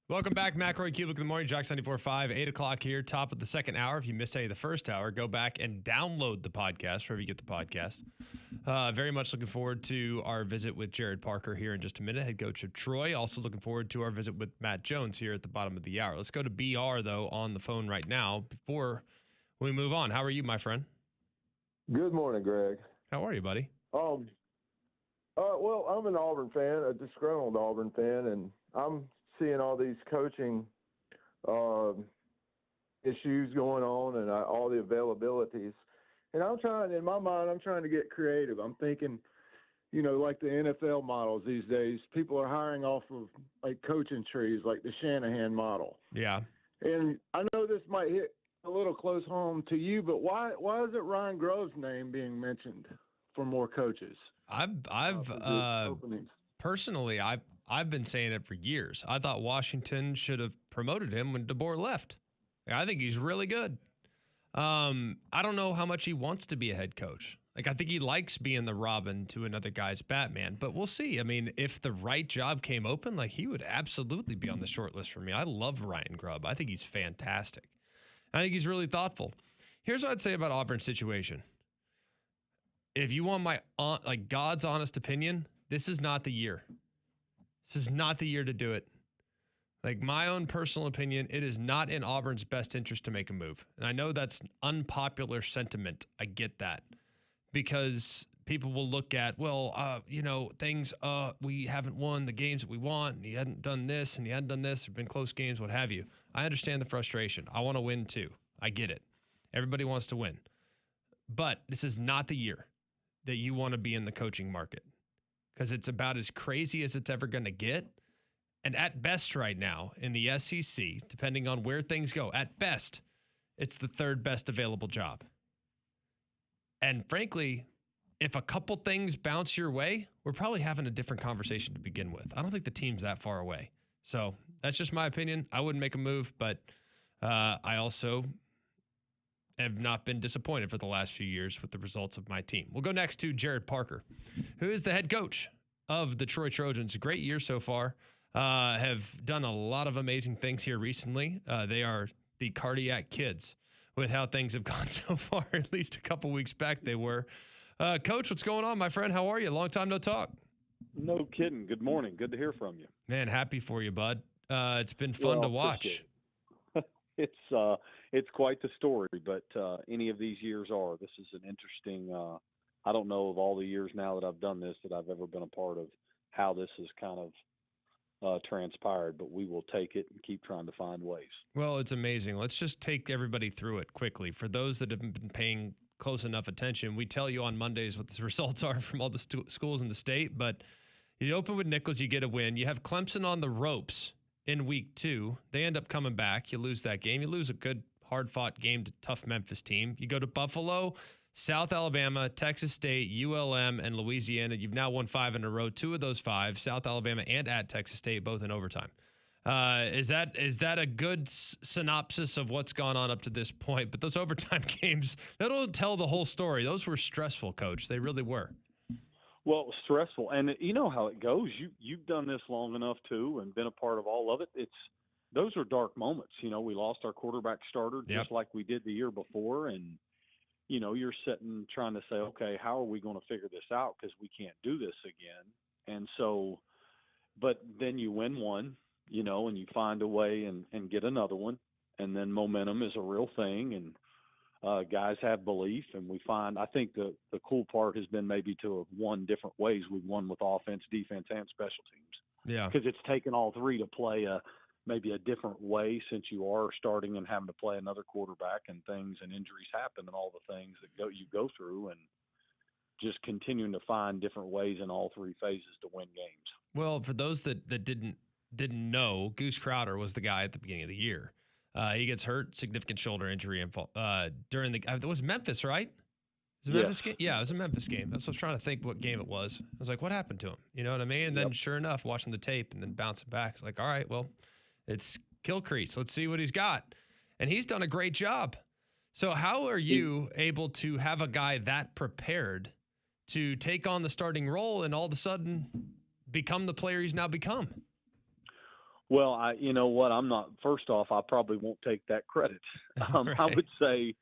Welcome back, McElroy, Cubelic in the morning, Jocks 94.5, 8 o'clock here, top of the second hour. If you missed any of the first hour, go back and download the podcast, wherever you get the podcast. Very much looking forward to our visit with Gerad Parker here in just a minute, head coach of Troy. Also looking forward to our visit with Matt Jones here at the bottom of the hour. Let's go to BR, though, on the phone right now before we move on. How are you, my friend? Good morning, Greg. How are you, buddy? Well, I'm an Auburn fan, a disgruntled Auburn fan, and I'm seeing all these coaching issues going on and all the availabilities. And in my mind, I'm trying to get creative. I'm thinking, like the NFL models these days, people are hiring off of like coaching trees, like the Shanahan model. Yeah. And I know this might hit a little close home to you, but why isn't Ryan Grove's name being mentioned for more coaches? Personally, I've been saying it for years. I thought Washington should have promoted him when DeBoer left. I think he's really good. I don't know how much he wants to be a head coach. I think he likes being the Robin to another guy's Batman, but we'll see. I mean, if the right job came open, he would absolutely be on the short list for me. I love Ryan Grubb. I think he's fantastic. I think he's really thoughtful. Here's what I'd say about Auburn's situation. If you want my God's honest opinion, this is not the year. This is not the year to do it. My own personal opinion, it is not in Auburn's best interest to make a move. And I know that's unpopular sentiment. I get that. Because people will look at, things, we haven't won the games that we want, and he hadn't done this, and he hadn't done this. There have been close games, what have you. I understand the frustration. I want to win too. I get it. Everybody wants to win. But this is not the year that you want to be in the coaching market, because it's about as crazy as it's ever going to get. And at best right now in the SEC, depending on where things go, at best, it's the third best available job. And frankly, if a couple things bounce your way, we're probably having a different conversation to begin with. I don't think the team's that far away. So that's just my opinion. I wouldn't make a move, but I also have not been disappointed for the last few years with the results of my team. We'll go next to Gerad Parker, who is the head coach of the Troy Trojans. A great year so far. Have done a lot of amazing things here recently. They are the cardiac kids with how things have gone so far. At least a couple weeks back they were. Coach, what's going on, my friend? How are you? Long time no talk. No kidding. Good morning. Good to hear from you. Man, happy for you, bud. It's been fun to watch. It's quite the story, but any of these years are. This is an interesting, I don't know of all the years now that I've done this that I've ever been a part of how this has kind of transpired, but we will take it and keep trying to find ways. Well, it's amazing. Let's just take everybody through it quickly. For those that haven't been paying close enough attention, we tell you on Mondays what the results are from all the schools in the state, but you open with Nichols, you get a win. You have Clemson on the ropes in week 2. They end up coming back. You lose that game. You lose a good, hard-fought game to tough Memphis team. You go to Buffalo, South Alabama, Texas State, ULM, and Louisiana. You've now won 5 in a row. 2 of those 5, South Alabama and at Texas State, both in overtime. Is that a good synopsis of what's gone on up to this point? But those overtime games, they don't tell the whole story. Those were stressful, Coach. They really were. Well, stressful. And you know how it goes. You've done this long enough, too, and been a part of all of it. Those are dark moments. We lost our quarterback starter just like we did the year before, and you're sitting trying to say, okay, how are we going to figure this out? Because we can't do this again. And so, but then you win one, and you find a way and get another one. And then momentum is a real thing. And guys have belief. And I think the cool part has been maybe to have won different ways. We've won with offense, defense, and special teams. Yeah. Because it's taken all three to play maybe a different way since you are starting and having to play another quarterback and things and injuries happen and all the things that you go through, and just continuing to find different ways in all 3 phases to win games. Well, for those that didn't know, Goose Crowder was the guy at the beginning of the year. He gets hurt, significant shoulder injury during it was Memphis, right? Was it Memphis game? Yeah, it was a Memphis game. That's what I was trying to think what game it was. I was like, what happened to him? You know what I mean? And then sure enough, watching the tape and then bouncing back, it's like, all right, well, it's Kilcrease. Let's see what he's got. And he's done a great job. So how are you able to have a guy that prepared to take on the starting role and all of a sudden become the player he's now become? Well, you know what? I'm not. First off, I probably won't take that credit. I Right. would say,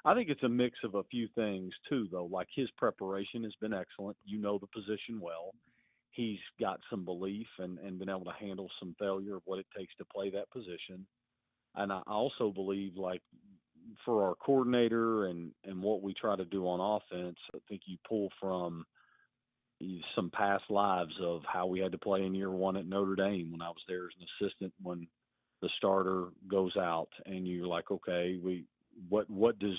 I think it's a mix of a few things too, though. Like his preparation has been excellent. You know the position well. He's got some belief and been able to handle some failure of what it takes to play that position. And I also believe, like, for our coordinator and what we try to do on offense, I think you pull from some past lives of how we had to play in year one at Notre Dame when I was there as an assistant when the starter goes out and you're like, okay, what does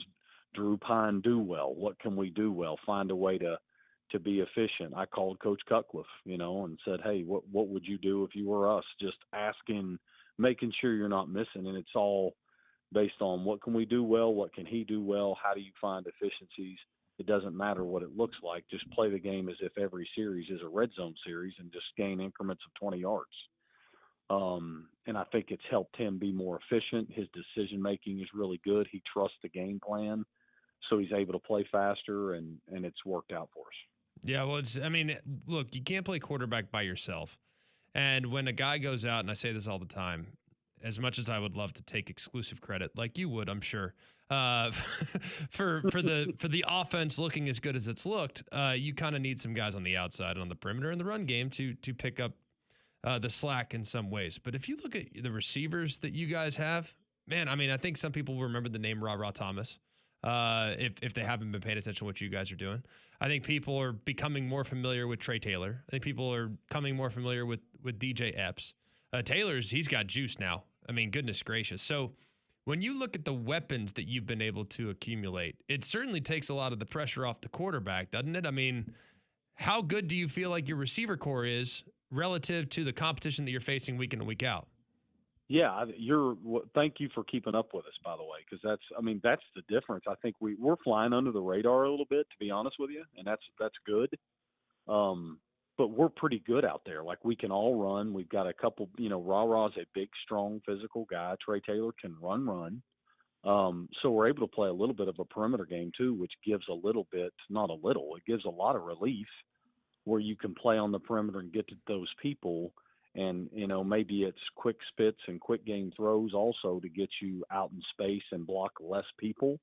Drew Pine do well? What can we do well? Find a way to be efficient. I called Coach Cutcliffe, and said, hey, what would you do if you were us? Just asking, making sure you're not missing, and it's all based on what can we do well, what can he do well, how do you find efficiencies. It doesn't matter what it looks like. Just play the game as if every series is a red zone series and just gain increments of 20 yards. And I think it's helped him be more efficient. His decision making is really good. He trusts the game plan, so he's able to play faster, and it's worked out for us. Yeah, well, look, you can't play quarterback by yourself. And when a guy goes out, and I say this all the time, as much as I would love to take exclusive credit, like you would, I'm sure, for the offense looking as good as it's looked, you kind of need some guys on the outside and on the perimeter in the run game to pick up the slack in some ways. But if you look at the receivers that you guys have, man, I think some people will remember the name Ra Thomas. If they haven't been paying attention to what you guys are doing, I think people are becoming more familiar with Trey Taylor. I think people are coming more familiar with DJ Epps. He's got juice now. Goodness gracious. So when you look at the weapons that you've been able to accumulate, it certainly takes a lot of the pressure off the quarterback, doesn't it? How good do you feel like your receiver core is relative to the competition that you're facing week in and week out? Yeah, thank you for keeping up with us, by the way, because that's the difference. I think we're flying under the radar a little bit, to be honest with you, and that's good. But we're pretty good out there. Like, we can all run. We've got a couple, Ra's a big, strong, physical guy. Trey Taylor can run. So we're able to play a little bit of a perimeter game too, which gives a little bit, not a little, it gives a lot of relief where you can play on the perimeter and get to those people. And, maybe it's quick spits and quick game throws also to get you out in space and block less people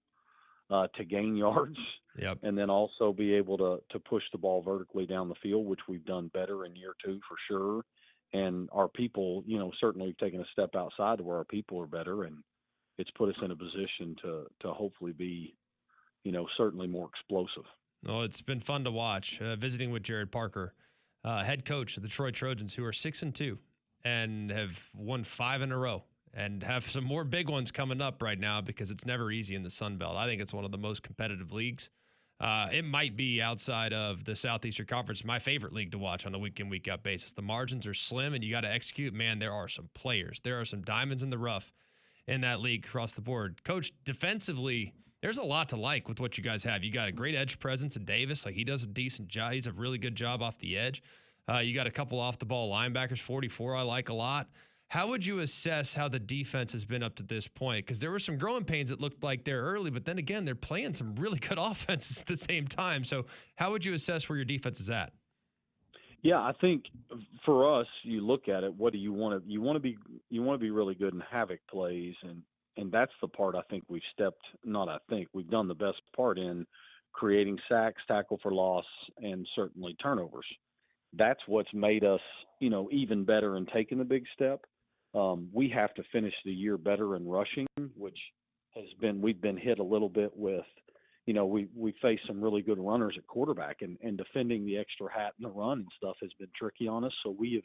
to gain yards. Yep. And then also be able to push the ball vertically down the field, which we've done better in year two for sure. And our people, certainly taken a step outside to where our people are better. And it's put us in a position to hopefully be, certainly more explosive. Well, it's been fun to watch visiting with Gerad Parker, head coach of the Troy Trojans, who are 6-2 and have won 5 in a row and have some more big ones coming up right now because it's never easy in the Sun Belt. I think it's one of the most competitive leagues. It might be, outside of the Southeastern Conference, my favorite league to watch on a week in, week out basis. The margins are slim and you got to execute. Man, there are some players. There are some diamonds in the rough in that league across the board. Coach, defensively, there's a lot to like with what you guys have. You got a great edge presence in Davis. Like, he does a decent job. He's a really good job off the edge. You got a couple off the ball linebackers, 44 I like a lot. How would you assess how the defense has been up to this point? Because there were some growing pains that looked like they're early, but then again, they're playing some really good offenses at the same time. So how would you assess where your defense is at? Yeah, I think for us, you look at it, what do you want to, you want to be really good in havoc plays. And that's the part we've done the best part in creating sacks, tackle for loss, and certainly turnovers. That's what's made us, even better in taking the big step. We have to finish the year better in rushing, which we've been hit a little bit with, we face some really good runners at quarterback, and defending the extra hat and the run and stuff has been tricky on us. So we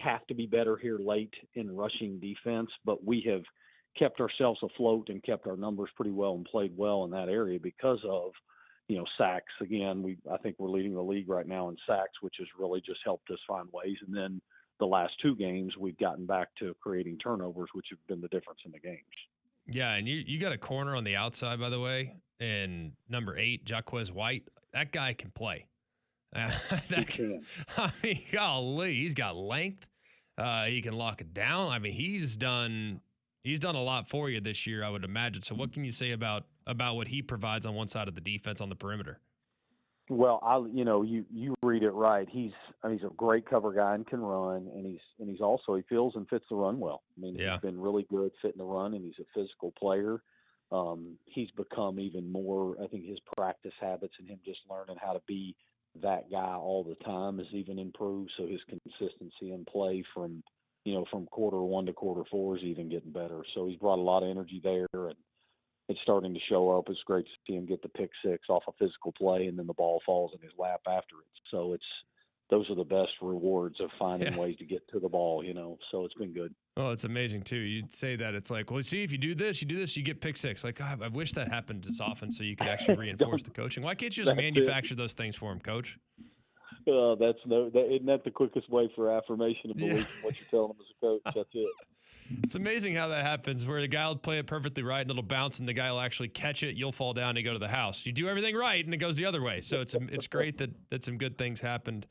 have to be better here late in rushing defense, but we have kept ourselves afloat and kept our numbers pretty well and played well in that area because of, sacks. Again, I think we're leading the league right now in sacks, which has really just helped us find ways. And then the last 2 games, we've gotten back to creating turnovers, which have been the difference in the games. Yeah, and you got a corner on the outside, by the way, and number 8, Jaquez White. That guy can play. Golly, he's got length. He can lock it down. He's done a lot for you this year, I would imagine. So what can you say about what he provides on one side of the defense on the perimeter? Well, you read it right. He's a great cover guy and can run, and he's also he feels and fits the run well. I mean, Yeah. he's been really good fitting the run, and he's a physical player. He's become even more. I think his practice habits and him just learning how to be that guy all the time has even improved. So his consistency in play from quarter one to quarter four is even getting better. So he's brought a lot of energy there, and it's starting to show up. It's great to see him get the pick six off a physical play, and then the ball falls in his lap after it. So those are the best rewards of finding ways to get to the ball, so it's been good. Well, it's amazing too. You'd say that it's like, well, see, if you do this, you get pick six. Like, God, I wish that happened as often so you could actually reinforce the coaching. Why can't you just manufacture those things for him, Coach? Isn't that the quickest way for affirmation of belief in what you're telling him as a coach? That's it. It's amazing how that happens, where the guy will play it perfectly right and it'll bounce, and the guy will actually catch it. You'll fall down and go to the house. You do everything right, and it goes the other way. So it's great that some good things happened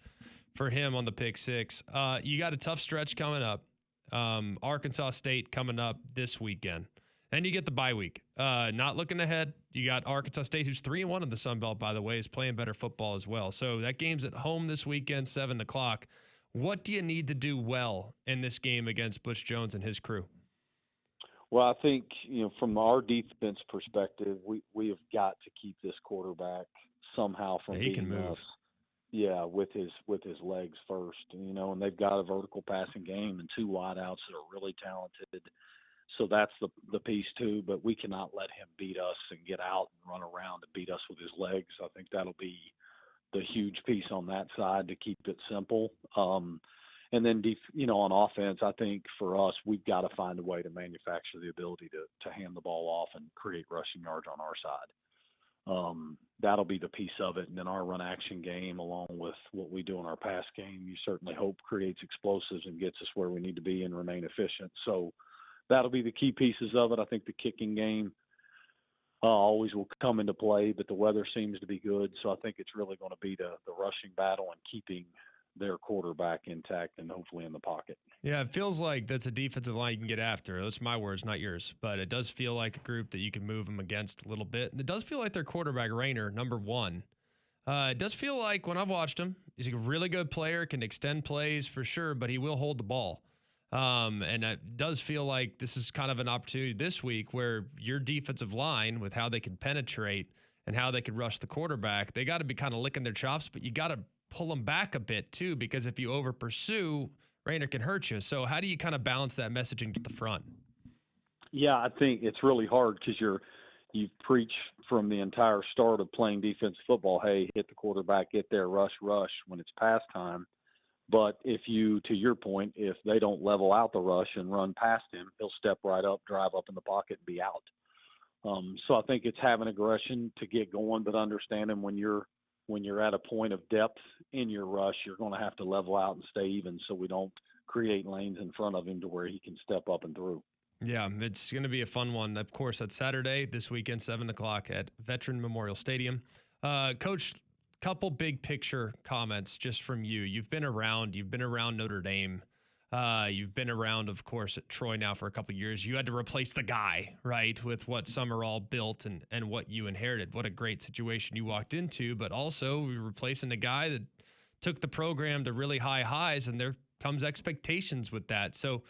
for him on the pick six. You got a tough stretch coming up. Arkansas State coming up this weekend. And you get the bye week. Not looking ahead, you got Arkansas State, who's 3-1 in the Sun Belt, by the way, is playing better football as well. So that game's at home this weekend, 7 o'clock. What do you need to do well in this game against Butch Jones and his crew? Well, I think, from our defense perspective, we have got to keep this quarterback somehow from he can beating move. us. Yeah, with his legs first, and they've got a vertical passing game and two wideouts that are really talented. So that's the piece too, but we cannot let him beat us and get out and run around and beat us with his legs. I think that'll be the huge piece on that side to keep it simple. And then, on offense, I think for us, we've got to find a way to manufacture the ability to hand the ball off and create rushing yards on our side. That'll be the piece of it. And then our run action game, along with what we do in our pass game, you certainly hope creates explosives and gets us where we need to be and remain efficient. So that'll be the key pieces of it. I think the kicking game always will come into play, but the weather seems to be good. So I think it's really going to be the rushing battle and keeping their quarterback intact and hopefully in the pocket. Yeah, it feels like that's a defensive line you can get after. Those are my words, not yours. But it does feel like a group that you can move them against a little bit. And it does feel like their quarterback, Rayner, number one. It does feel like when I've watched him, he's a really good player, can extend plays for sure, but he will hold the ball. And it does feel like this is kind of an opportunity this week where your defensive line, with how they can penetrate and how they can rush the quarterback, they got to be kind of licking their chops, but you got to pull them back a bit too, because if you over pursue, Rayner can hurt you. So how do you kind of balance that messaging to the front? Yeah, I think it's really hard because you preach from the entire start of playing defense football, hey, hit the quarterback, get there, rush, when it's pass time. But if you, to your point, if they don't level out the rush and run past him, he'll step right up, drive up in the pocket, and be out. So I think it's having aggression to get going, but understanding when you're at a point of depth in your rush, you're going to have to level out and stay even so we don't create lanes in front of him to where he can step up and through. Yeah, it's going to be a fun one. Of course, that's Saturday, this weekend, 7 o'clock at Veteran Memorial Stadium. Coach, couple big picture comments just from you. You've been around Notre Dame. You've been around, of course, at Troy now for a couple of years. You had to replace the guy, right, with what Summerall built and what you inherited. What a great situation you walked into, but also you're replacing a guy that took the program to really high highs, and there comes expectations with that. So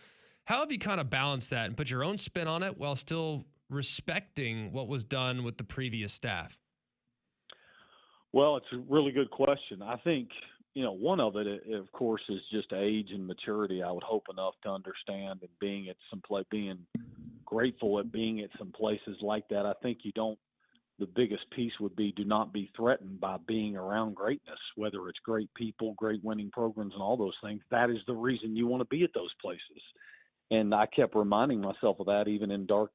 how have you kind of balanced that and put your own spin on it while still respecting what was done with the previous staff? Well, it's a really good question. I think, one of it, of course, is just age and maturity. I would hope enough to understand and being grateful at being at some places like that. I think the biggest piece would be do not be threatened by being around greatness, whether it's great people, great winning programs, and all those things. That is the reason you want to be at those places. And I kept reminding myself of that even in dark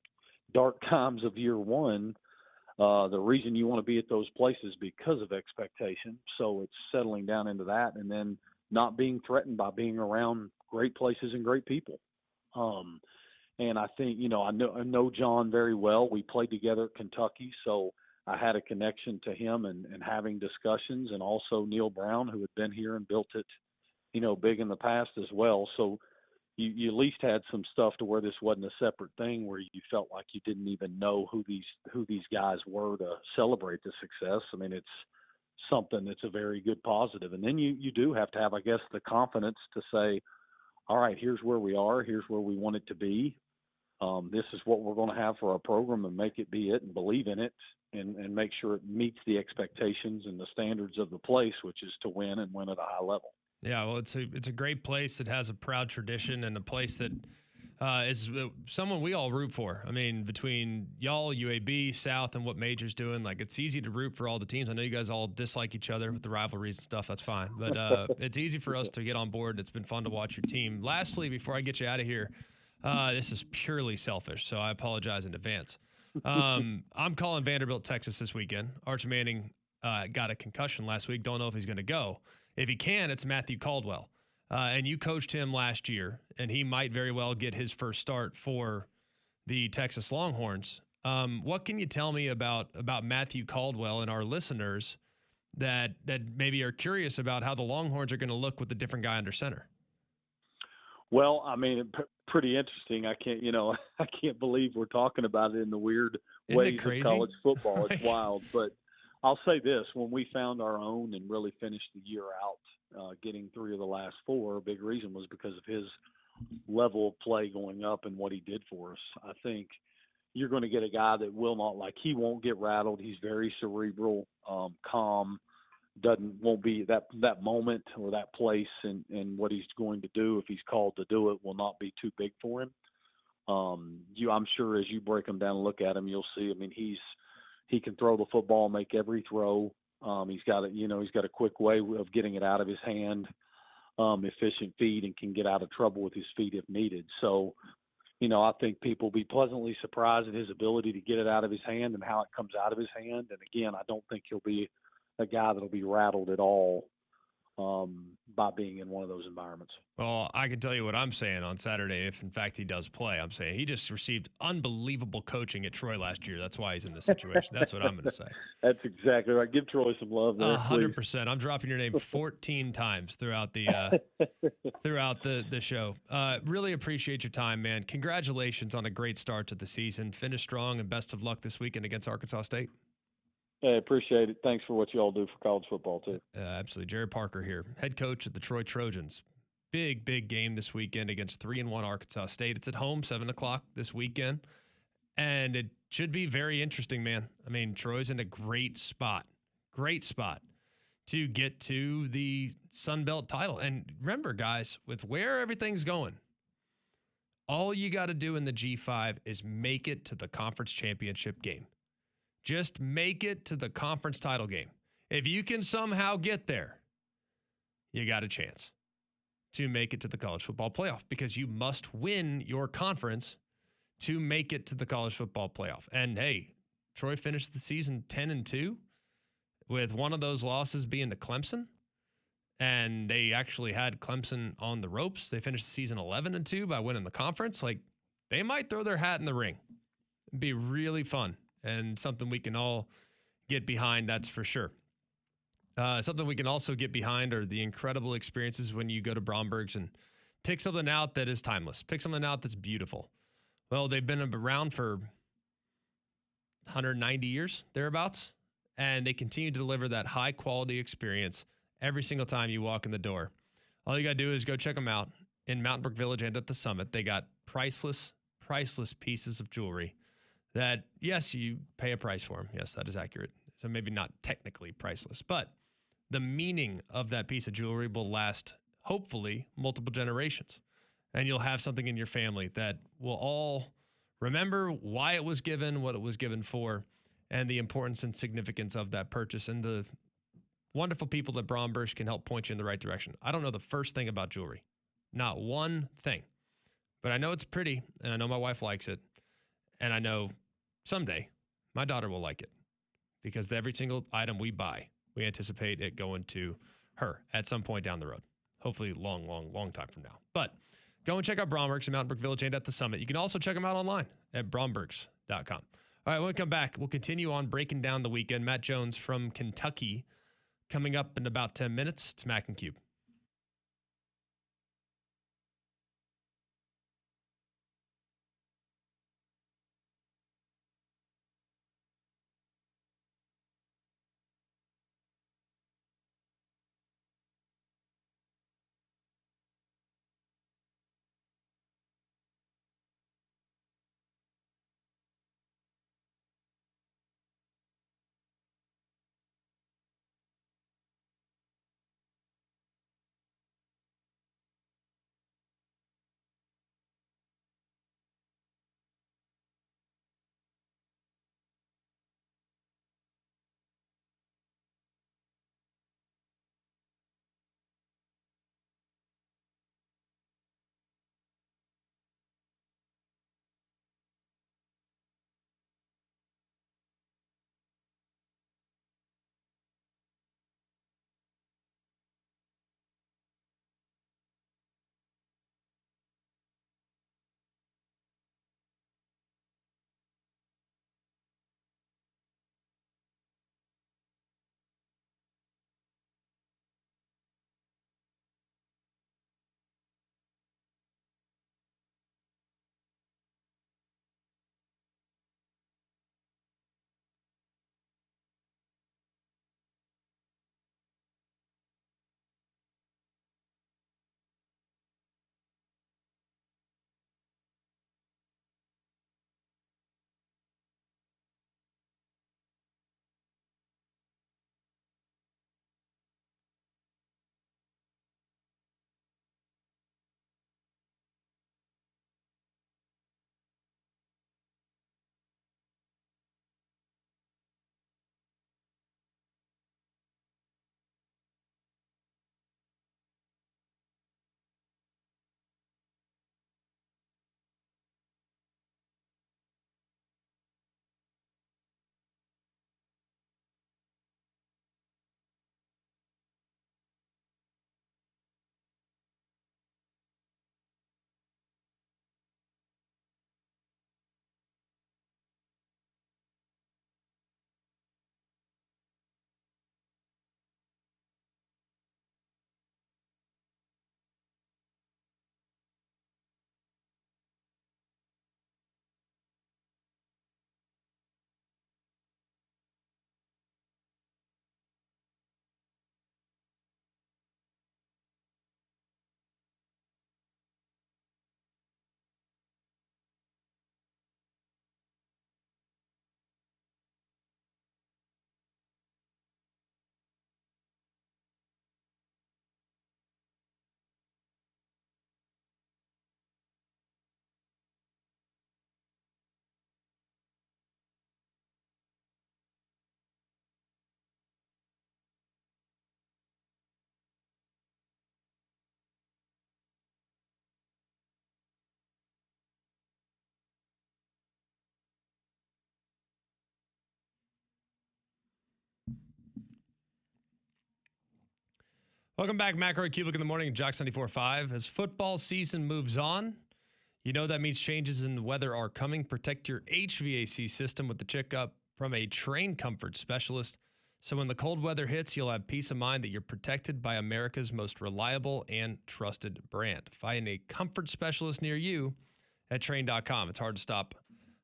times of year one. The reason you want to be at those places because of expectation. So it's settling down into that and then not being threatened by being around great places and great people. And I think, I know John very well. We played together at Kentucky, so I had a connection to him and having discussions, and also Neil Brown, who had been here and built it, big in the past as well. So you at least had some stuff to where this wasn't a separate thing where you felt like you didn't even know who these guys were to celebrate the success. I mean, it's something that's a very good positive. And then you do have to have, I guess, the confidence to say, all right, here's where we are, here's where we want it to be. This is what we're going to have for our program, and make it be it, and believe in it, and make sure it meets the expectations and the standards of the place, which is to win and win at a high level. Yeah, well, it's a great place that has a proud tradition, and a place that is someone we all root for. I mean, between y'all, UAB, South, and what Major's doing, like, it's easy to root for all the teams. I know you guys all dislike each other with the rivalries and stuff. That's fine. But it's easy for us to get on board. It's been fun to watch your team. Lastly, before I get you out of here, this is purely selfish, so I apologize in advance. I'm calling Vanderbilt, Texas this weekend. Arch Manning got a concussion last week. Don't know if he's going to go. If he can, it's Matthew Caldwell. And you coached him last year, and he might very well get his first start for the Texas Longhorns. What can you tell me about Matthew Caldwell and our listeners that maybe are curious about how the Longhorns are going to look with the different guy under center? Well, I mean, pretty interesting. I can't believe we're talking about it in the weird ways of college football. It's wild. But I'll say this: when we found our own and really finished the year out, getting 3 of the last 4, a big reason was because of his level of play going up and what he did for us. I think you're going to get a guy that he won't get rattled. He's very cerebral, calm, won't be that moment or that place, and what he's going to do if he's called to do it will not be too big for him. I'm sure as you break him down and look at him, you'll see, I mean, he can throw the football, make every throw. He's got a quick way of getting it out of his hand, efficient feet, and can get out of trouble with his feet if needed. So, I think people will be pleasantly surprised at his ability to get it out of his hand and how it comes out of his hand. And again, I don't think he'll be a guy that'll be rattled at all by being in one of those environments. Well, I can tell you what I'm saying on Saturday. If in fact he does play, I'm saying he just received unbelievable coaching at Troy last year. That's why he's in this situation. That's what I'm going to say. That's exactly right. Give Troy some love there. 100%. I'm dropping your name 14 times throughout the show. Really appreciate your time, man. Congratulations on a great start to the season. Finish strong, and best of luck this weekend against Arkansas State. I appreciate it. Thanks for what you all do for college football, too. Absolutely. Gerad Parker here, head coach of the Troy Trojans. Big game this weekend against 3-1 Arkansas State. It's at home, 7 o'clock this weekend. And it should be very interesting, man. I mean, Troy's in a great spot to get to the Sun Belt title. And remember, guys, with where everything's going, all you got to do in the G5 is make it to the conference championship game. Just make it to the conference title game. If you can somehow get there, you got a chance to make it to the college football playoff, because you must win your conference to make it to the college football playoff. And hey, Troy finished the season 10-2 with one of those losses being to Clemson. And they actually had Clemson on the ropes. They finished the season 11-2 by winning the conference. Like, they might throw their hat in the ring. It'd be really fun. And something we can all get behind, that's for sure. Something we can also get behind are the incredible experiences when you go to Bromberg's and pick something out that is timeless. Pick something out that's beautiful. Well, they've been around for 190 years, thereabouts, and they continue to deliver that high-quality experience every single time you walk in the door. All you got to do is go check them out in Mountain Brook Village and at the Summit. They got priceless pieces of jewelry that, yes, you pay a price for them. Yes, that is accurate. So maybe not technically priceless, but the meaning of that piece of jewelry will last, hopefully, multiple generations. And you'll have something in your family that will all remember why it was given, what it was given for, and the importance and significance of that purchase. And the wonderful people at Bromberg's can help point you in the right direction. I don't know the first thing about jewelry. Not one thing. But I know it's pretty, and I know my wife likes it. And I know someday my daughter will like it, because every single item we buy, we anticipate it going to her at some point down the road. Hopefully long time from now. But go and check out Bromberg's in Mountain Brook Village and at the Summit. You can also check them out online at brombergs.com. All right, when we come back, we'll continue on breaking down the weekend. Matt Jones from Kentucky coming up in about 10 minutes. It's Mac and Cube. Welcome back, McElroy, Cubelic in the morning, Jocks 94.5. As football season moves on, you know that means changes in the weather are coming. Protect your HVAC system with the checkup from a trained comfort specialist. So when the cold weather hits, you'll have peace of mind that you're protected by America's most reliable and trusted brand. Find a comfort specialist near you at train.com. It's hard to stop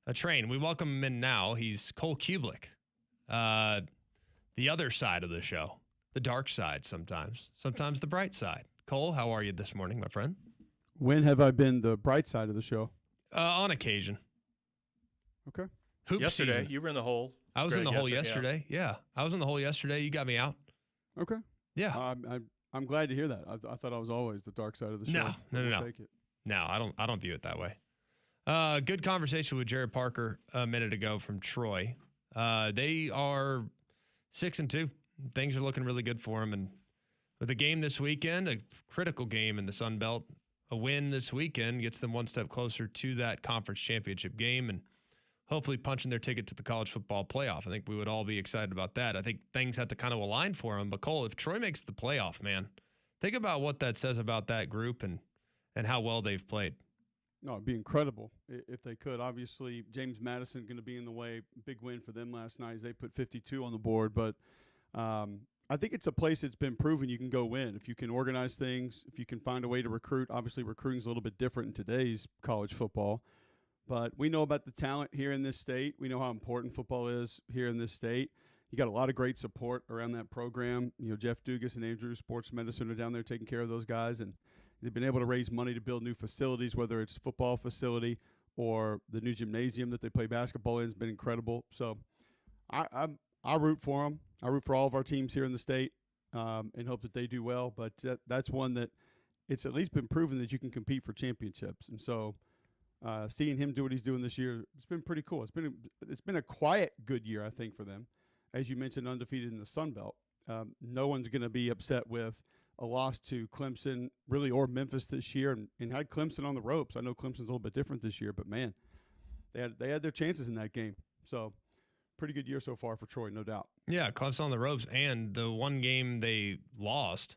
a train. We welcome him in now. He's Cole Cubelic, the other side of the show, the dark side sometimes the bright side. Cole, how are you this morning, my friend? When have I been the bright side of the show? On occasion. Okay. Hoop yesterday, season. you were in the hole. I was in the hole yesterday. Yeah. I was in the hole yesterday. You got me out. Okay. Yeah. I'm glad to hear that. I thought I was always the dark side of the show. No. Take it. No, I don't view it that way. Good conversation with Gerad Parker a minute ago from Troy. They are 6-2. Things are looking really good for them. And with a game this weekend, a critical game in the Sun Belt, a win this weekend gets them one step closer to that conference championship game and hopefully punching their ticket to the college football playoff. I think we would all be excited about that. I think things have to kind of align for them. But Cole, if Troy makes the playoff, man, think about what that says about that group and how well they've played. No, it'd be incredible if they could. Obviously, James Madison going to be in the way. Big win for them last night as they put 52 on the board. But I think it's a place that's been proven you can go win. If you can organize things, if you can find a way to recruit. Obviously, recruiting is a little bit different in today's college football. But we know about the talent here in this state. We know how important football is here in this state. You got a lot of great support around that program. You know, Jeff Dugas and Andrew Sports Medicine are down there taking care of those guys, and they've been able to raise money to build new facilities, whether it's football facility or the new gymnasium that they play basketball in has been incredible. So I root for them. I root for all of our teams here in the state and hope that they do well. But that's one that it's at least been proven that you can compete for championships. And so seeing him do what he's doing this year, it's been pretty cool. It's been a quiet, good year, I think, for them. As you mentioned, undefeated in the Sun Belt. No one's going to be upset with a loss to Clemson, really, or Memphis this year, and had Clemson on the ropes. I know Clemson's a little bit different this year, but man, they had their chances in that game. So pretty good year so far for Troy, no doubt. Yeah, Clemson on the ropes, and the one game they lost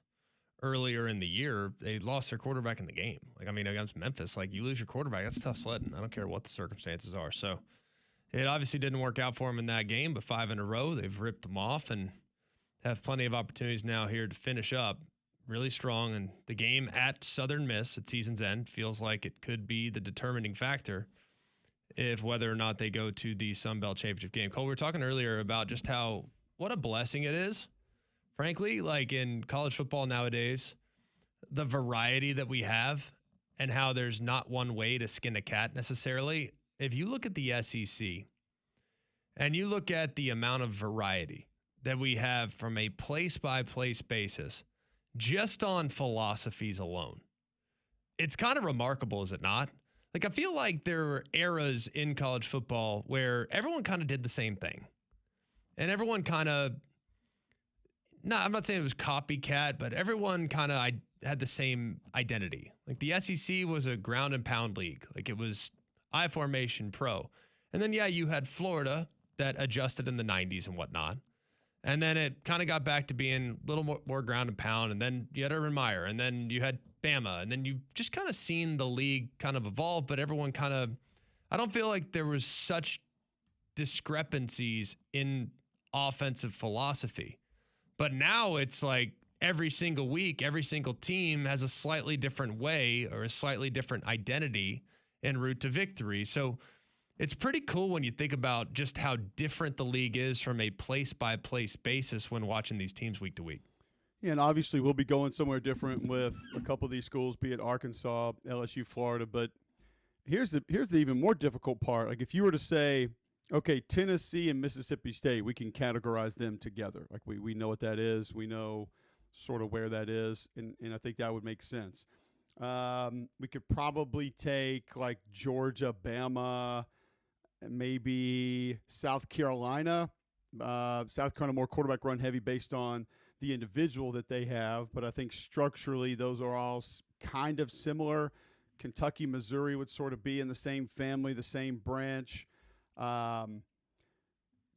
earlier in the year, they lost their quarterback in the game. Like, I mean, against Memphis, like, you lose your quarterback, that's tough sledding. I don't care what the circumstances are. So it obviously didn't work out for them in that game, but 5 in a row, they've ripped them off and have plenty of opportunities now here to finish up really strong. And the game at Southern Miss at season's end feels like it could be the determining factor if whether or not they go to the Sun Belt Championship game. Cole, we were talking earlier about just what a blessing it is, frankly, like in college football nowadays, the variety that we have and how there's not one way to skin a cat necessarily. If you look at the SEC and you look at the amount of variety that we have from a place-by-place basis, just on philosophies alone, it's kind of remarkable, is it not? Like, I feel like there were eras in college football where everyone kind of did the same thing. And everyone kind of, I'm not saying it was copycat, but everyone kind of had the same identity. Like, the SEC was a ground and pound league. Like, it was I formation pro. And then, yeah, you had Florida that adjusted in the 90s and whatnot. And then it kind of got back to being a little more ground and pound. And then you had Urban Meyer. And then you had Bama. And then you just kind of seen the league kind of evolve. But everyone kind of, I don't feel like there was such discrepancies in offensive philosophy. But now it's like every single week, every single team has a slightly different way or a slightly different identity en route to victory. So it's pretty cool when you think about just how different the league is from a place-by-place basis when watching these teams week to week. Yeah, and obviously we'll be going somewhere different with a couple of these schools, be it Arkansas, LSU, Florida. But here's the even more difficult part. Like, if you were to say, okay, Tennessee and Mississippi State, we can categorize them together. Like, we know what that is. We know sort of where that is, and I think that would make sense. We could probably take, like, Georgia, Bama, maybe South Carolina. South Carolina more quarterback run heavy based on the individual that they have, but I think structurally those are all kind of similar. Kentucky, Missouri would sort of be in the same family, the same branch.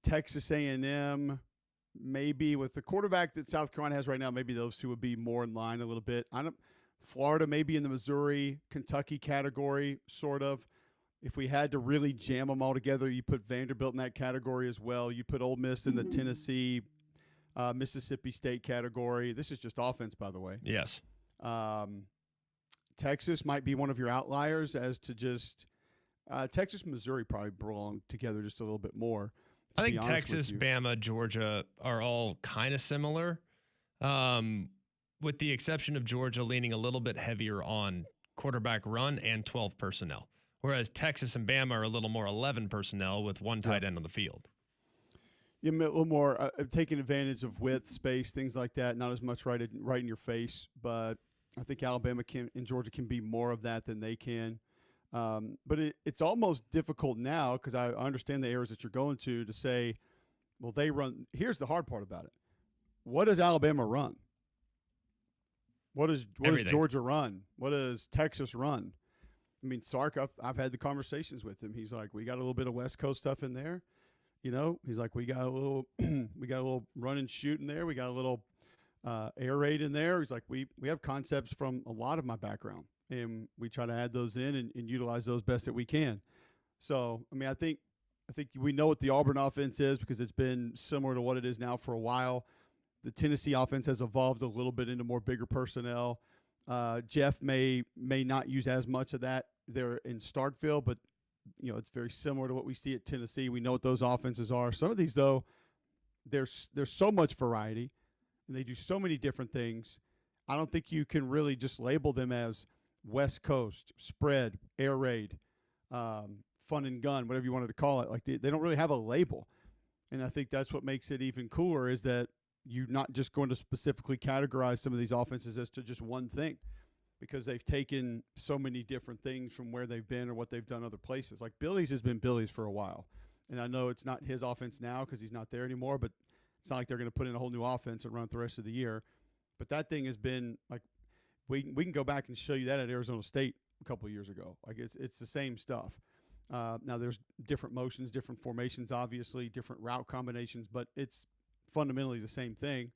Texas A&M, maybe with the quarterback that South Carolina has right now, maybe those two would be more in line a little bit. Florida maybe in the Missouri, Kentucky category, sort of. If we had to really jam them all together, you put Vanderbilt in that category as well. You put Ole Miss in the Tennessee, Mississippi State category. This is just offense, by the way. Yes. Texas might be one of your outliers as to just Texas, Missouri probably belong together just a little bit more. I think Texas, Bama, Georgia are all kind of similar, with the exception of Georgia leaning a little bit heavier on quarterback run and 12 personnel, whereas Texas and Bama are a little more 11 personnel with one tight end on the field. Yeah, a little more taking advantage of width, space, things like that. Not as much right in your face, but I think Alabama and Georgia can be more of that than they can. But it's almost difficult now because I understand the areas that you're going to say, well, they run. Here's the hard part about it. What does Alabama run? What does Georgia run? What does Texas run? I mean, Sark, I've had the conversations with him. He's like, we got a little bit of West Coast stuff in there. You know, he's like, we got a little run and shoot in there. We got a little air raid in there. He's like, we have concepts from a lot of my background, and we try to add those in and utilize those best that we can. So, I mean, I think we know what the Auburn offense is because it's been similar to what it is now for a while. The Tennessee offense has evolved a little bit into more bigger personnel. Jeff may not use as much of that there in Starkville, but you know, it's very similar to what we see at Tennessee. We know what those offenses are. Some of these, though, there's so much variety, and they do so many different things. I don't think you can really just label them as West Coast, spread, air raid, fun and gun, whatever you wanted to call it. Like they don't really have a label. And I think that's what makes it even cooler is that you're not just going to specifically categorize some of these offenses as to just one thing because they've taken so many different things from where they've been or what they've done other places. Like Billy's has been Billy's for a while. And I know it's not his offense now because he's not there anymore, but it's not like they're going to put in a whole new offense and run it the rest of the year. But that thing has been like we can go back and show you that at Arizona State a couple of years ago. Like it's the same stuff. Now there's different motions, different formations, obviously, different route combinations, but it's fundamentally the same thing.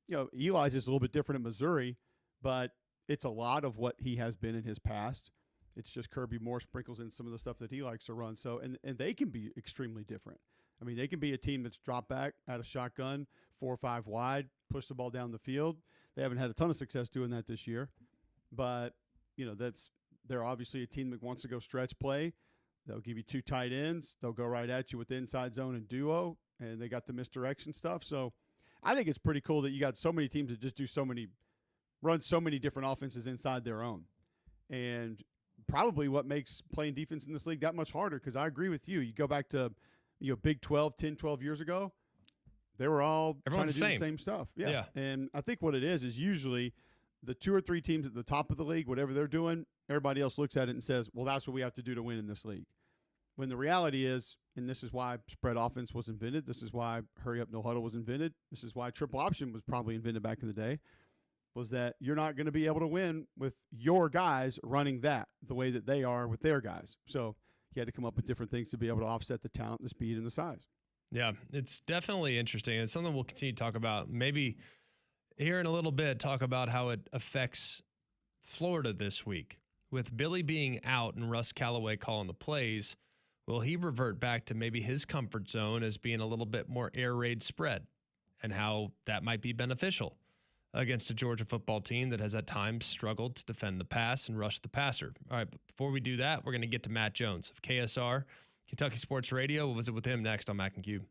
You know, Eli's is a little bit different in Missouri, but it's a lot of what he has been in his past. It's just Kirby Moore sprinkles in some of the stuff that he likes to run. So, and they can be extremely different. I mean, they can be a team that's drop back out of shotgun, 4 or 5 wide, push the ball down the field. They haven't had a ton of success doing that this year, but you know, they're obviously a team that wants to go stretch play. They'll give you 2 tight ends. They'll go right at you with the inside zone and duo, and they got the misdirection stuff. So I think it's pretty cool that you got so many teams that just run so many different offenses inside their own. And probably what makes playing defense in this league that much harder, because I agree with you. You go back to Big 12, 10, 12 years ago, they were all Everyone's trying to do the same stuff. Yeah. And I think what it is usually the 2 or 3 teams at the top of the league, whatever they're doing, everybody else looks at it and says, well, that's what we have to do to win in this league. When the reality is, and this is why spread offense was invented, this is why hurry up, no huddle was invented, this is why triple option was probably invented back in the day, was that you're not going to be able to win with your guys running that the way that they are with their guys. So you had to come up with different things to be able to offset the talent, the speed, and the size. Yeah, it's definitely interesting. It's something we'll continue to talk about. Maybe here in a little bit, talk about how it affects Florida this week. With Billy being out and Russ Callaway calling the plays, will he revert back to maybe his comfort zone as being a little bit more air raid spread, and how that might be beneficial against a Georgia football team that has at times struggled to defend the pass and rush the passer? All right, but before we do that, we're going to get to Matt Jones of KSR, Kentucky Sports Radio. We'll visit with him next on Mac and Cube.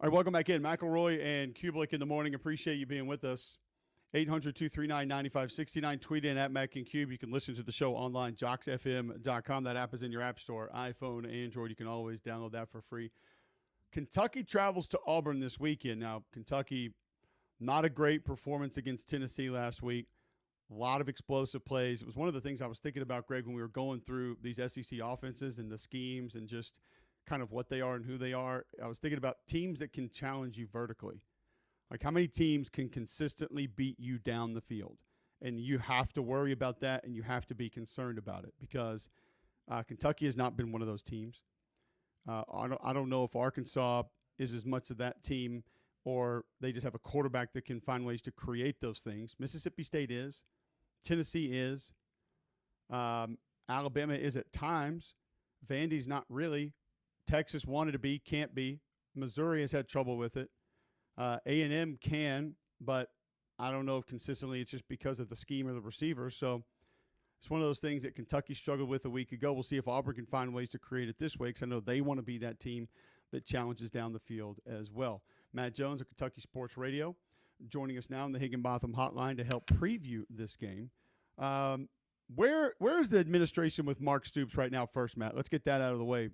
All right, welcome back in. McElroy and Cubelic in the morning. Appreciate you being with us. 800-239-9569. Tweet in at Mac and Cube. You can listen to the show online, jocksfm.com. That app is in your app store, iPhone, Android. You can always download that for free. Kentucky travels to Auburn this weekend. Now, Kentucky, not a great performance against Tennessee last week. A lot of explosive plays. It was one of the things I was thinking about, Greg, when we were going through these SEC offenses and the schemes and just kind of what they are and who they are. I was thinking about teams that can challenge you vertically. Like, how many teams can consistently beat you down the field? And you have to worry about that, and you have to be concerned about it because Kentucky has not been one of those teams. I don't know if Arkansas is as much of that team or they just have a quarterback that can find ways to create those things. Mississippi State is. Tennessee is. Alabama is at times. Vandy's not really. Texas wanted to be, can't be. Missouri has had trouble with it. A&M can, but I don't know if consistently it's just because of the scheme or the receiver. So it's one of those things that Kentucky struggled with a week ago. We'll see if Auburn can find ways to create it this way because I know they want to be that team that challenges down the field as well. Matt Jones of Kentucky Sports Radio joining us now on the Higginbotham Hotline to help preview this game. Where is the administration with Mark Stoops right now first, Matt? Let's get that out of the way.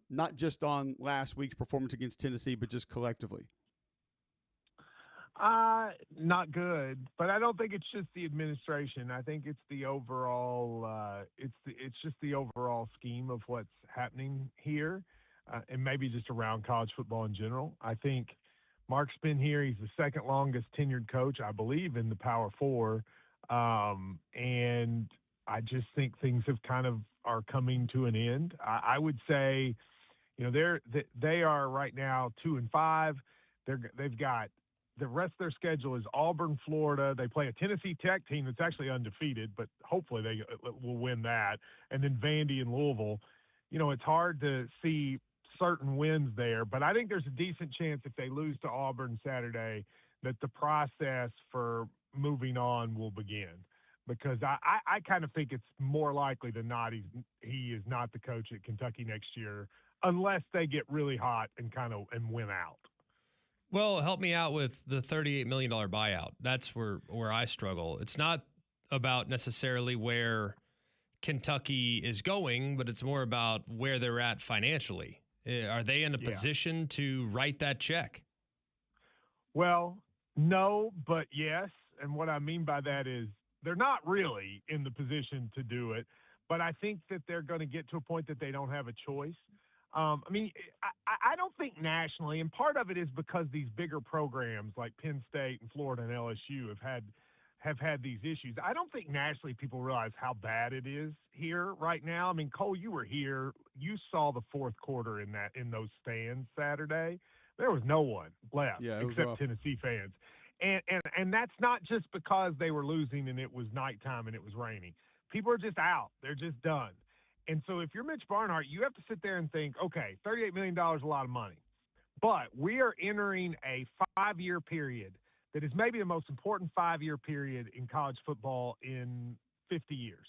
Not just on last week's performance against Tennessee, but just collectively. Not good, but I don't think it's just the administration. I think it's the overall. It's just the overall scheme of what's happening here, and maybe just around college football in general. I think Mark's been here. He's the second longest tenured coach, I believe, in the Power Four, and I just think things have kind of are coming to an end. I would say, they are right now 2-5. They've got. The rest of their schedule is Auburn, Florida. They play a Tennessee Tech team that's actually undefeated, but hopefully they will win that. And then Vandy and Louisville. It's hard to see certain wins there, but I think there's a decent chance if they lose to Auburn Saturday that the process for moving on will begin. Because I kind of think it's more likely than not he is not the coach at Kentucky next year unless they get really hot and win out. Well, help me out with the $38 million buyout. That's where I struggle. It's not about necessarily where Kentucky is going, but it's more about where they're at financially. Are they in a position to write that check? Well, no, but yes. And what I mean by that is they're not really in the position to do it, but I think that they're going to get to a point that they don't have a choice. I don't think nationally, and part of it is because these bigger programs like Penn State and Florida and LSU have had these issues. I don't think nationally people realize how bad it is here right now. I mean, Cole, you were here. You saw the fourth quarter in those stands Saturday. There was no one left except Tennessee fans. And that's not just because they were losing and it was nighttime and it was raining. People are just out. They're just done. And so if you're Mitch Barnhart, you have to sit there and think, okay, $38 million is a lot of money. But we are entering a 5-year period that is maybe the most important 5-year period in college football in 50 years.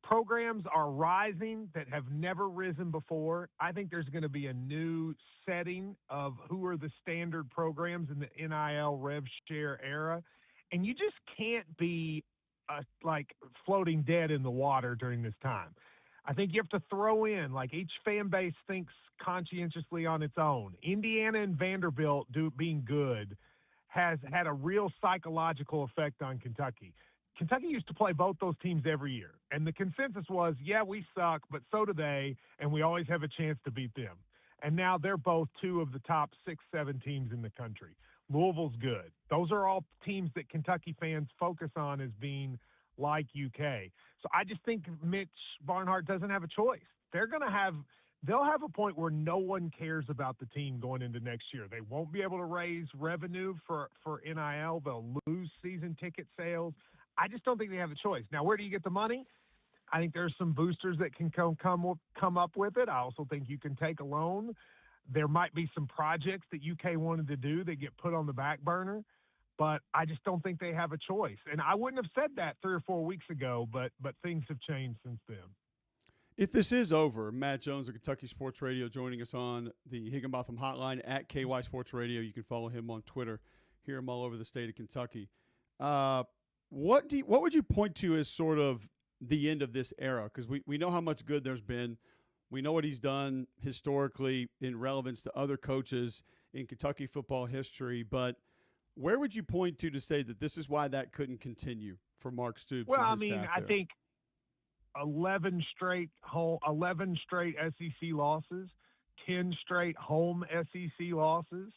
Programs are rising that have never risen before. I think there's going to be a new setting of who are the standard programs in the NIL rev share era. And you just can't be floating dead in the water during this time. I think you have to throw in, each fan base thinks conscientiously on its own. Indiana and Vanderbilt being good has had a real psychological effect on Kentucky. Kentucky used to play both those teams every year, and the consensus was, yeah, we suck, but so do they, and we always have a chance to beat them. And now they're both two of the top 6-7 teams in the country. Louisville's good. Those are all teams that Kentucky fans focus on as being like UK. So I just think Mitch Barnhart doesn't have a choice. They'll have a point where no one cares about the team going into next year. They won't be able to raise revenue for NIL. They'll lose season ticket sales. I just don't think they have a choice. Now, where do you get the money? I think there's some boosters that can come up with it. I also think you can take a loan. There might be some projects that UK wanted to do that get put on the back burner. But I just don't think they have a choice. And I wouldn't have said that 3 or 4 weeks ago, but things have changed since then. If this is over, Matt Jones of Kentucky Sports Radio joining us on the Higginbotham Hotline at KY Sports Radio. You can follow him on Twitter. Hear him all over the state of Kentucky. What would you point to as sort of the end of this era? Because we know how much good there's been. We know what he's done historically in relevance to other coaches in Kentucky football history. But where would you point to say that this is why that couldn't continue for Mark Stoops? Well, and his staff I there? think 11 straight SEC losses, 10 straight home SEC losses.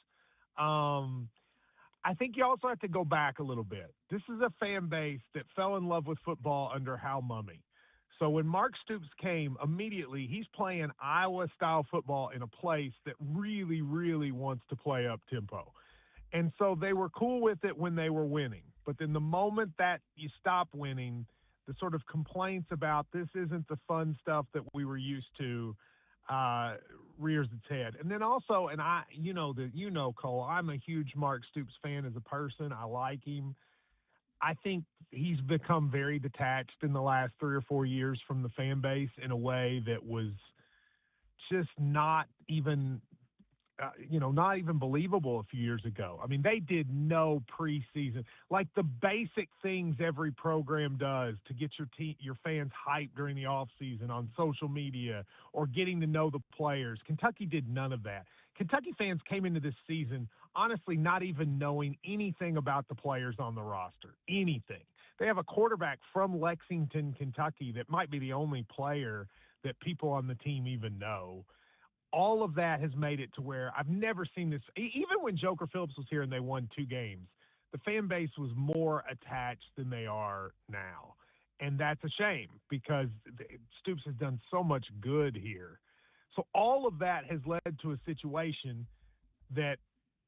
I think you also have to go back a little bit. This is a fan base that fell in love with football under Hal Mumme. So when Mark Stoops came, immediately he's playing Iowa-style football in a place that really, really wants to play up tempo. And so they were cool with it when they were winning. But then the moment that you stop winning, the sort of complaints about this isn't the fun stuff that we were used to rears its head. And then also, and Cole, I'm a huge Mark Stoops fan as a person. I like him. I think he's become very detached in the last 3 or 4 years from the fan base in a way that was just not even not even believable a few years ago. I mean, they did no preseason. Like the basic things every program does to get your fans hyped during the offseason on social media or getting to know the players. Kentucky did none of that. Kentucky fans came into this season, honestly, not even knowing anything about the players on the roster, anything. They have a quarterback from Lexington, Kentucky that might be the only player that people on the team even know. All of that has made it to where I've never seen this. Even when Joker Phillips was here and they won 2 games, the fan base was more attached than they are now. And that's a shame because Stoops has done so much good here. So all of that has led to a situation that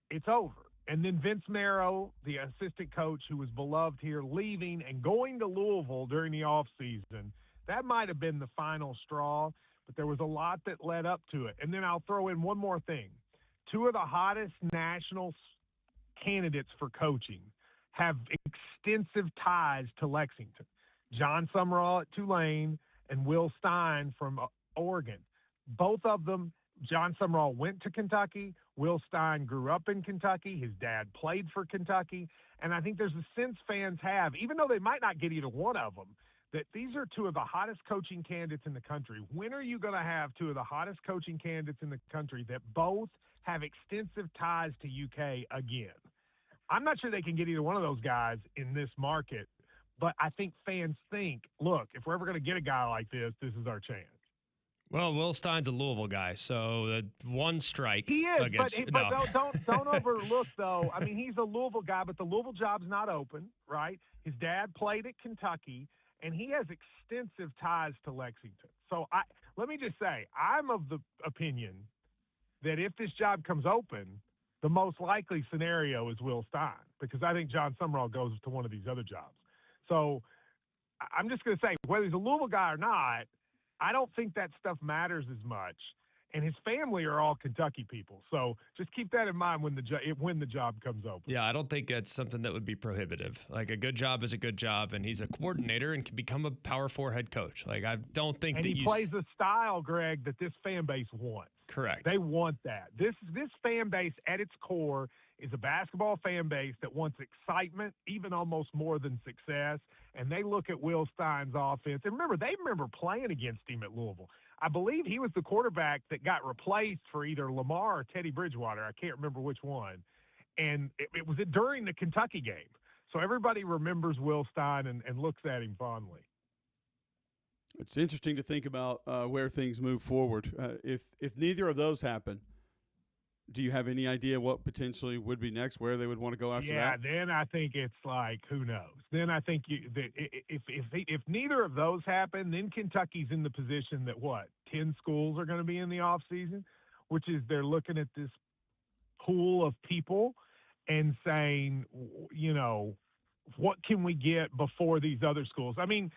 it's over. And then Vince Marrow, the assistant coach who was beloved here, leaving and going to Louisville during the offseason, that might have been the final straw. But there was a lot that led up to it. And then I'll throw in one more thing. 2 of the hottest national candidates for coaching have extensive ties to Lexington. John Summerall at Tulane and Will Stein from Oregon. Both of them, John Summerall went to Kentucky. Will Stein grew up in Kentucky. His dad played for Kentucky. And I think there's a sense fans have, even though they might not get either one of them, that these are 2 of the hottest coaching candidates in the country. When are you going to have 2 of the hottest coaching candidates in the country that both have extensive ties to UK again? I'm not sure they can get either one of those guys in this market, but I think fans think, look, if we're ever going to get a guy like this, this is our chance. Well, Will Stein's a Louisville guy, so the one strike. He is, against, but don't overlook, though. I mean, he's a Louisville guy, but the Louisville job's not open, right? His dad played at Kentucky. And he has extensive ties to Lexington. So let me just say, I'm of the opinion that if this job comes open, the most likely scenario is Will Stein, because I think John Summerall goes to one of these other jobs. So I'm just going to say, whether he's a Louisville guy or not, I don't think that stuff matters as much. And his family are all Kentucky people. So just keep that in mind when the job comes open. Yeah, I don't think that's something that would be prohibitive. Like, a good job is a good job, and he's a coordinator and can become a Power 4 head coach. Like, I don't think and that he plays a style, Greg, that this fan base wants. Correct. They want that. This fan base at its core is a basketball fan base that wants excitement, even almost more than success. And they look at Will Stein's offense. And remember, they remember playing against him at Louisville. I believe he was the quarterback that got replaced for either Lamar or Teddy Bridgewater. I can't remember which one. And it was during the Kentucky game. So everybody remembers Will Stein and looks at him fondly. It's interesting to think about where things move forward. If neither of those happen, do you have any idea what potentially would be next, where they would want to go after that? Yeah, then I think it's like, who knows? Then I think if neither of those happen, then Kentucky's in the position that 10 schools are going to be in the offseason, which is they're looking at this pool of people and saying, what can we get before these other schools? I mean,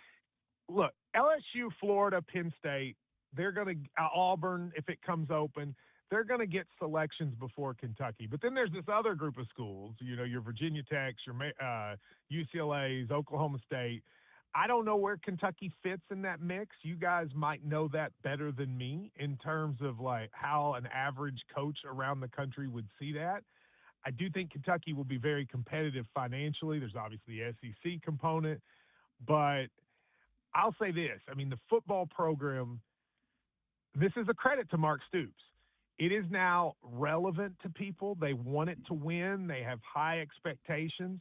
look, LSU, Florida, Penn State, they're going to Auburn, if it comes open, they're going to get selections before Kentucky. But then there's this other group of schools, your Virginia Techs, your UCLA's, Oklahoma State. I don't know where Kentucky fits in that mix. You guys might know that better than me in terms of like how an average coach around the country would see that. I do think Kentucky will be very competitive financially. There's obviously the SEC component, but I'll say this. I mean, the football program, this is a credit to Mark Stoops. It is now relevant to people. They want it to win. They have high expectations.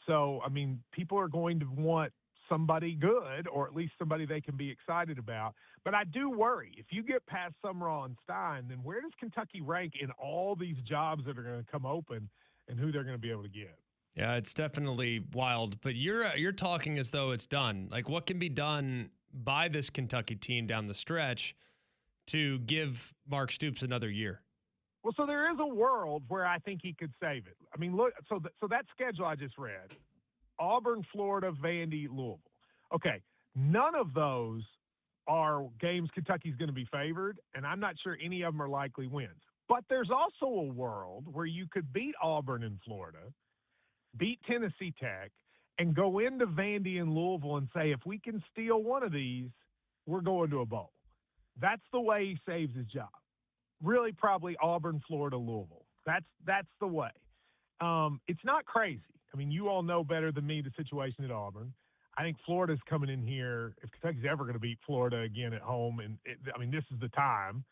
So, I mean, people are going to want somebody good, or at least somebody they can be excited about. But I do worry, if you get past Summerall and Stein, then where does Kentucky rank in all these jobs that are going to come open and who they're going to be able to get? Yeah, it's definitely wild, but you're talking as though it's done. Like, what can be done by this Kentucky team down the stretch to give Mark Stoops another year? Well, so there is a world where I think he could save it. I mean, look, so that schedule I just read, Auburn, Florida, Vandy, Louisville. Okay, none of those are games Kentucky's going to be favored, and I'm not sure any of them are likely wins. But there's also a world where you could beat Auburn in Florida, beat Tennessee Tech, and go into Vandy and Louisville and say, if we can steal one of these, we're going to a bowl. That's the way he saves his job. Really, probably Auburn, Florida, Louisville. That's the way. It's not crazy. I mean, you all know better than me the situation at Auburn. I think Florida's coming in here. If Kentucky's ever going to beat Florida again at home, and this is the time.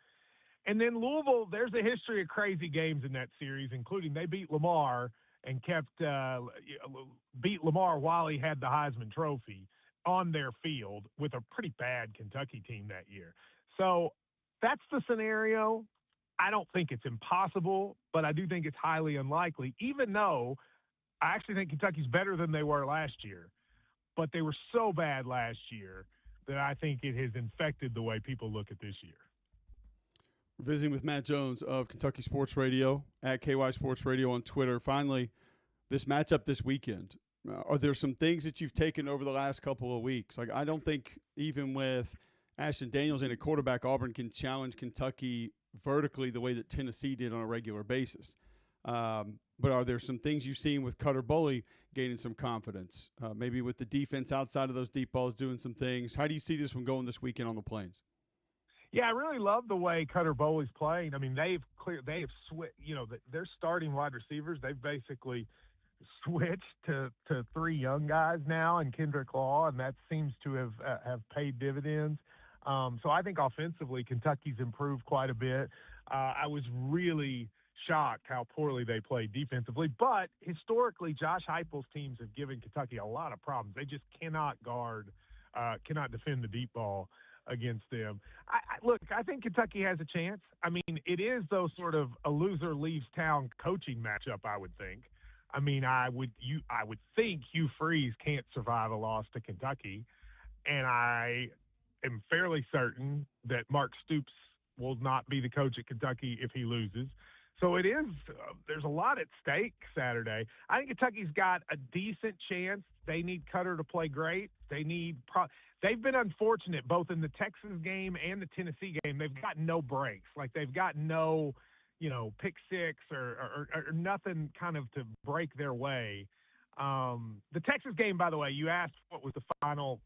And then Louisville, there's a history of crazy games in that series, including they beat Lamar and beat Lamar while he had the Heisman Trophy on their field with a pretty bad Kentucky team that year. So that's the scenario. I don't think it's impossible, but I do think it's highly unlikely, even though I actually think Kentucky's better than they were last year. But they were so bad last year that I think it has infected the way people look at this year. We're visiting with Matt Jones of Kentucky Sports Radio, at KY Sports Radio on Twitter. Finally, this matchup this weekend. Are there some things that you've taken over the last couple of weeks? Like, I don't think even with Ashton Daniels and a quarterback, Auburn can challenge Kentucky vertically the way that Tennessee did on a regular basis. But are there some things you've seen with Cutter Boley gaining some confidence? Maybe with the defense outside of those deep balls doing some things. How do you see this one going this weekend on the Plains? Yeah, I really love the way Cutter Boley's playing. I mean, they have switched. Their starting wide receivers, they've basically switched to three young guys now and Kendrick Law, and that seems to have paid dividends. So I think offensively, Kentucky's improved quite a bit. I was really shocked how poorly they played defensively. But historically, Josh Heupel's teams have given Kentucky a lot of problems. They just cannot defend the deep ball against them. I think Kentucky has a chance. I mean, it is though sort of a loser leaves town coaching matchup, I would think. I mean, I would think Hugh Freeze can't survive a loss to Kentucky, and I am fairly certain that Mark Stoops will not be the coach at Kentucky if he loses. So it is. There's a lot at stake Saturday. I think Kentucky's got a decent chance. They need Cutter to play great. They've been unfortunate both in the Texas game and the Tennessee game. They've got no breaks. Like they've got no, pick six or nothing kind of to break their way. The Texas game, by the way, you asked what was the final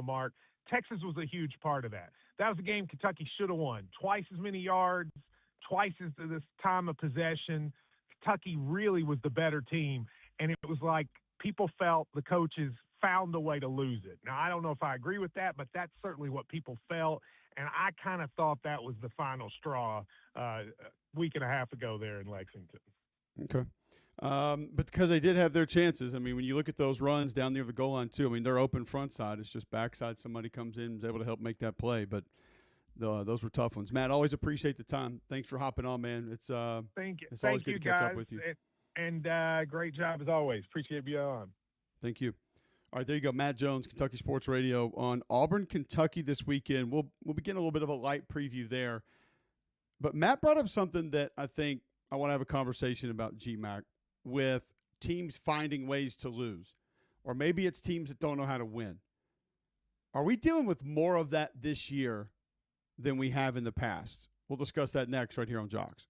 mark. Texas was a huge part of that. That was a game Kentucky should have won. Twice as many yards, twice as this time of possession. Kentucky really was the better team, and it was like people felt the coaches found a way to lose it. Now, I don't know if I agree with that, but that's certainly what people felt, and I kind of thought that was the final straw a week and a half ago there in Lexington. Okay. But because they did have their chances, I mean, when you look at those runs down near the goal line too, I mean, they're open front side. It's just backside somebody comes in and is able to help make that play. But those were tough ones. Matt, always appreciate the time. Thanks for hopping on, man. Thank you. It's always good to catch up with you. And great job as always. Appreciate being on. Thank you. All right, there you go. Matt Jones, Kentucky Sports Radio on Auburn, Kentucky this weekend. We'll begin a little bit of a light preview there. But Matt brought up something that I think I want to have a conversation about, GMAC, with teams finding ways to lose. Or maybe it's teams that don't know how to win. Are we dealing with more of that this year than we have in the past? We'll discuss that next right here on Jocks.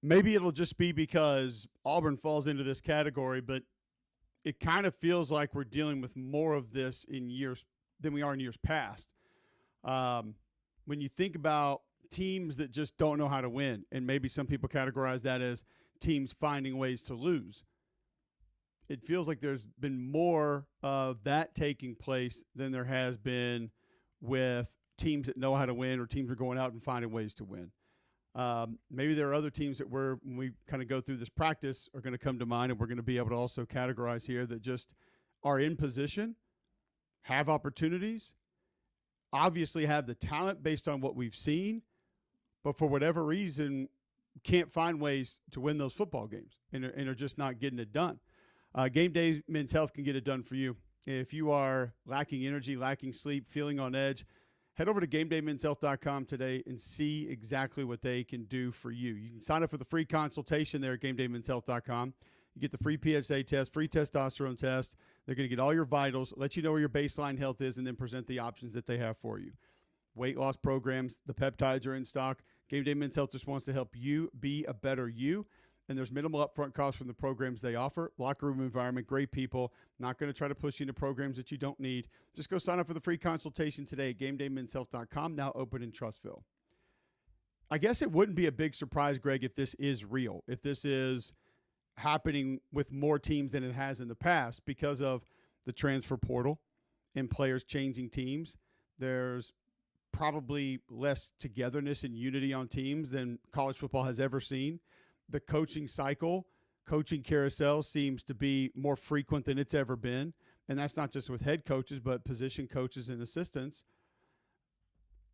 maybe it'll just be because Auburn falls into this category, but it kind of feels like we're dealing with more of this in years than we are in years past. When you think about teams that just don't know how to win, and maybe some people categorize that as teams finding ways to lose, it feels like there's been more of that taking place than there has been with teams that know how to win or teams that are going out and finding ways to win. Maybe there are other teams that when we kind of go through this practice, are going to come to mind, and we're going to be able to also categorize here that just are in position, have opportunities, obviously have the talent based on what we've seen, but for whatever reason can't find ways to win those football games and are just not getting it done. Game Day Men's Health can get it done for you. If you are lacking energy, lacking sleep, feeling on edge, head over to GameDayMen'sHealth.com today and see exactly what they can do for you. You can sign up for the free consultation there at GameDayMen'sHealth.com. You get the free PSA test, free testosterone test. They're going to get all your vitals, let you know where your baseline health is, and then present the options that they have for you. Weight loss programs, the peptides are in stock. Game Day Men's Health just wants to help you be a better you. And there's minimal upfront costs from the programs they offer. Locker room environment, great people. Not going to try to push you into programs that you don't need. Just go sign up for the free consultation today at GameDayMen'sHealth.com, now open in Trustville. I guess it wouldn't be a big surprise, Greg, if this is real, if this is happening with more teams than it has in the past because of the transfer portal and players changing teams. There's probably less togetherness and unity on teams than college football has ever seen. The coaching cycle, coaching carousel seems to be more frequent than it's ever been. And that's not just with head coaches, but position coaches and assistants.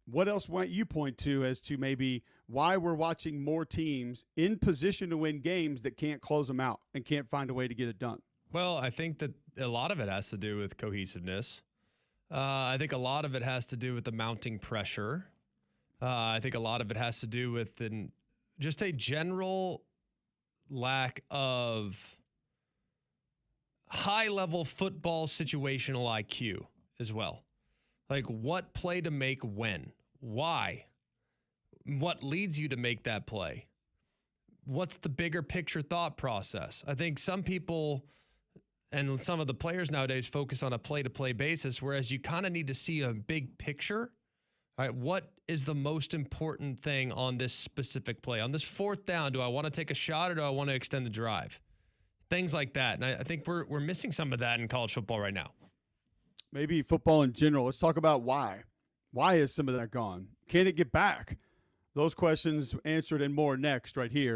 What else might you point to as to maybe why we're watching more teams in position to win games that can't close them out and can't find a way to get it done? Well, I think that a lot of it has to do with cohesiveness. I think a lot of it has to do with the mounting pressure. I think a lot of it has to do with just a general lack of high-level football situational IQ as well. Like what play to make when, why, what leads you to make that play, what's the bigger picture thought process. I think some people and some of the players nowadays focus on a play-to-play basis, whereas you kind of need to see a big picture. All right, what is the most important thing on this specific play? On this fourth down, do I want to take a shot or do I want to extend the drive? Things like that. And I think we're missing some of that in college football right now. Maybe football in general. Let's talk about why. Why is some of that gone? Can it get back? Those questions answered and more next right here.